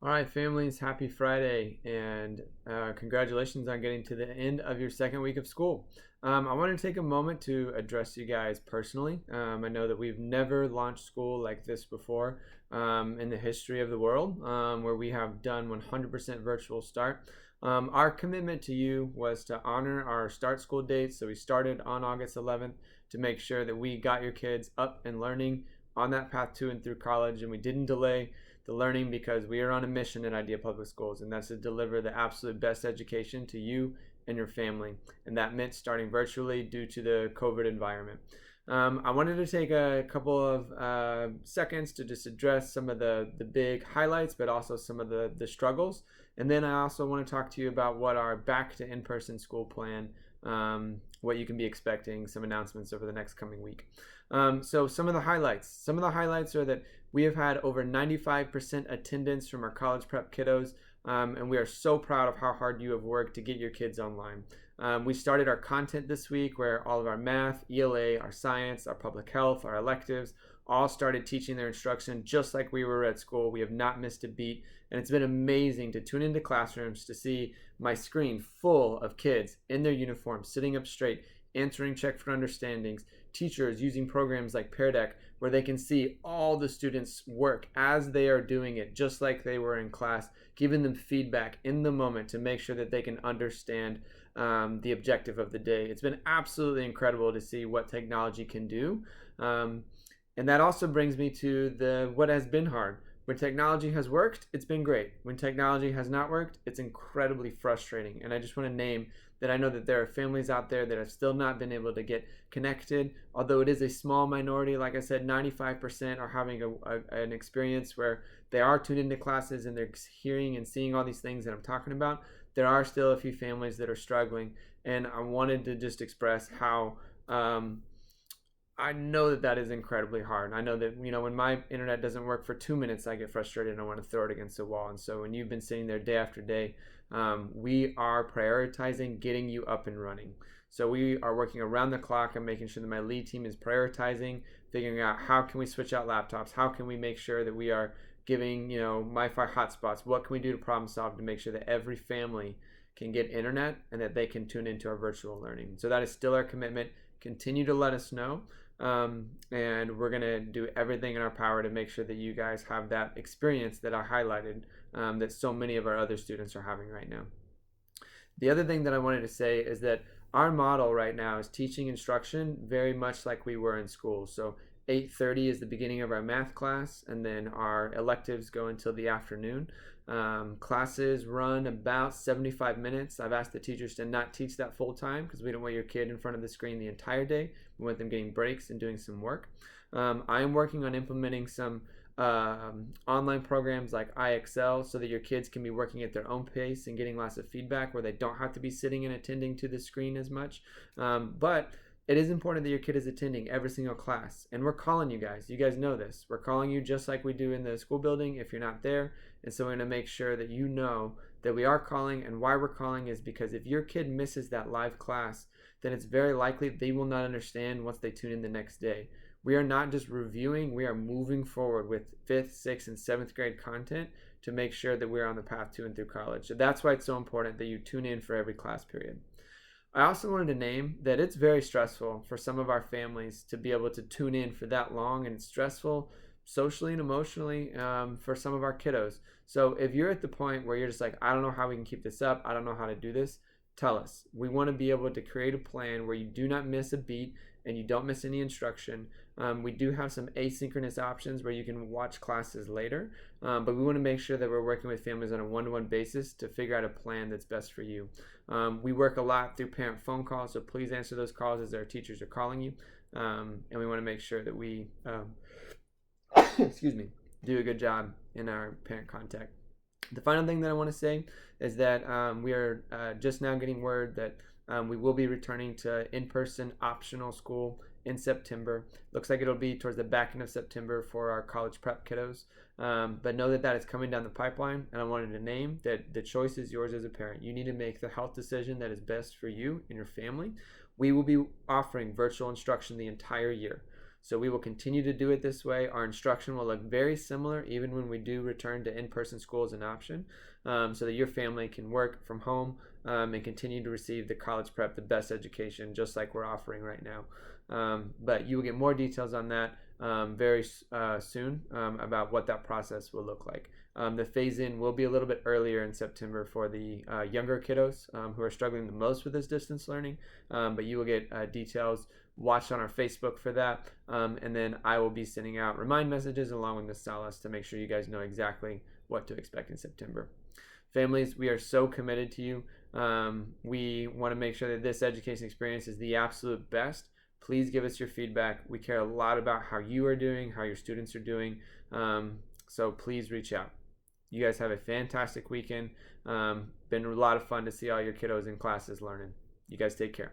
All right, families, happy Friday, and congratulations on getting to the end of your second week of school. I want to take a moment to address you guys personally. I know that we've never launched school like this before in the history of the world, where we have done 100% virtual start. Our commitment to you was to honor our start school dates, so we started on August 11th to make sure that we got your kids up and learning on that path to and through college, and we didn't delay the learning because we are on a mission at Idea Public Schools, and that's to deliver the absolute best education to you and your family. And that meant starting virtually due to the COVID environment. I wanted to take a couple of seconds to just address some of the big highlights, but also some of the struggles. And then I also want to talk to you about what our back to in-person school plan, what you can be expecting, some announcements over the next coming week. So some of the highlights are that we have had over 95% attendance from our college prep kiddos, and we are so proud of how hard you have worked to get your kids online. We started our content this week where all of our math, ELA, our science, our public health, our electives all started teaching their instruction just like we were at school. We have not missed a beat, and it's been amazing to tune into classrooms to see my screen full of kids in their uniforms, sitting up straight, answering check for understandings, teachers using programs like Pear Deck where they can see all the students' work as they are doing it, just like they were in class, giving them feedback in the moment to make sure that they can understand the objective of the day. It's been absolutely incredible to see what technology can do. And that also brings me to what has been hard. When technology has worked, it's been great. When technology has not worked, it's incredibly frustrating. And I just want to name that I know that there are families out there that have still not been able to get connected. Although it is a small minority, like I said, 95% are having an experience where they are tuned into classes and they're hearing and seeing all these things that I'm talking about. There are still a few families that are struggling. And I wanted to just express how I know that is incredibly hard. I know that, when my internet doesn't work for 2 minutes, I get frustrated and I want to throw it against the wall. And so when you've been sitting there day after day, we are prioritizing getting you up and running. So we are working around the clock and making sure that my lead team is prioritizing, figuring out how can we switch out laptops, how can we make sure that we are giving, MiFi hotspots, what can we do to problem solve to make sure that every family can get internet and that they can tune into our virtual learning. So that is still our commitment. Continue to let us know. And we're going to do everything in our power to make sure that you guys have that experience that I highlighted that so many of our other students are having right now. The other thing that I wanted to say is that our model right now is teaching instruction very much like we were in school. So 8:30 is the beginning of our math class, and then our electives go until the afternoon. Classes run about 75 minutes. I've asked the teachers to not teach that full time because we don't want your kid in front of the screen the entire day. We want them getting breaks and doing some work. I am working on implementing some online programs like IXL so that your kids can be working at their own pace and getting lots of feedback where they don't have to be sitting and attending to the screen as much. But it is important that your kid is attending every single class, and we're calling you guys. You guys know this. We're calling you just like we do in the school building if you're not there, and so we're going to make sure that you know that we are calling, and why we're calling is because if your kid misses that live class, then it's very likely they will not understand once they tune in the next day. We are not just reviewing, we are moving forward with 5th, 6th, and 7th grade content to make sure that we're on the path to and through college. So that's why it's so important that you tune in for every class period. I also wanted to name that it's very stressful for some of our families to be able to tune in for that long, and it's stressful socially and emotionally for some of our kiddos. So if you're at the point where you're just like, I don't know how we can keep this up, I don't know how to do this, tell us. We want to be able to create a plan where you do not miss a beat and you don't miss any instruction. We do have some asynchronous options where you can watch classes later, but we want to make sure that we're working with families on a one-to-one basis to figure out a plan that's best for you. We work a lot through parent phone calls, so please answer those calls as our teachers are calling you, and we want to make sure that we do a good job in our parent contact. The final thing that I want to say is that we are just now getting word that we will be returning to in-person optional school in September. Looks like it'll be towards the back end of September for our college prep kiddos. But know that that is coming down the pipeline, and I wanted to name that the choice is yours as a parent. You need to make the health decision that is best for you and your family. We will be offering virtual instruction the entire year. So we will continue to do it this way. Our instruction will look very similar even when we do return to in-person school as an option, so that your family can work from home and continue to receive the college prep, the best education, just like we're offering right now. But you will get more details on that very soon about what that process will look like. The phase-in will be a little bit earlier in September for the younger kiddos who are struggling the most with this distance learning, but you will get details. Watch on our Facebook for that, and then I will be sending out remind messages along with Ms. Salas to make sure you guys know exactly what to expect in September. Families, we are so committed to you. We want to make sure that this education experience is the absolute best. Please give us your feedback. We care a lot about how you are doing, how your students are doing, so please reach out. You guys have a fantastic weekend. Been a lot of fun to see all your kiddos in classes learning. You guys take care.